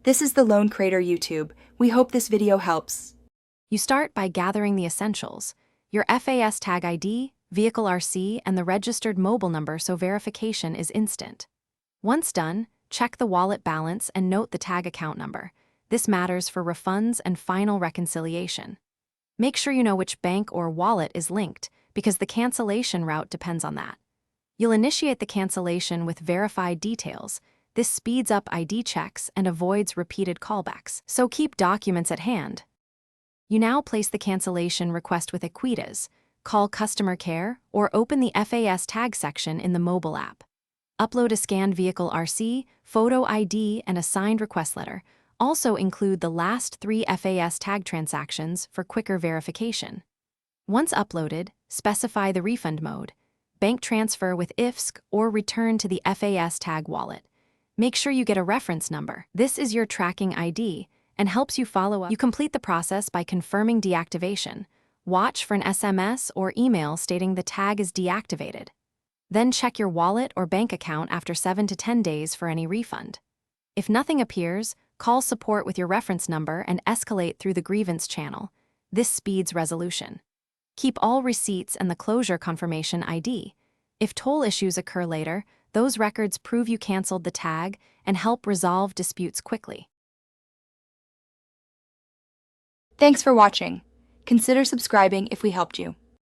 This is the Lone Crater YouTube. We hope this video helps. You start by gathering the essentials: your FAS tag ID, vehicle RC, and the registered mobile number so verification is instant. Once done, check the wallet balance and note the tag account number. This matters for refunds and final reconciliation. Make sure you know which bank or wallet is linked, because the cancellation route depends on that. You'll initiate the cancellation with verified details. This speeds up ID checks and avoids repeated callbacks, so keep documents at hand. You now place the cancellation request with Equitas, call customer care, or open the FAS tag section in the mobile app. Upload a scanned vehicle RC, photo ID, and a signed request letter. Also include the last 3 FAS tag transactions for quicker verification. Once uploaded, specify the refund mode: bank transfer with IFSC or return to the FAS tag wallet. Make sure you get a reference number. This is your tracking ID and helps you follow up. You complete the process by confirming deactivation. Watch for an SMS or email stating the tag is deactivated. Then check your wallet or bank account after 7 to 10 days for any refund. If nothing appears, call support with your reference number and escalate through the grievance channel. This speeds resolution. Keep all receipts and the closure confirmation ID. If toll issues occur later, those records prove you canceled the tag and help resolve disputes quickly. Thanks for watching. Consider subscribing if we helped you.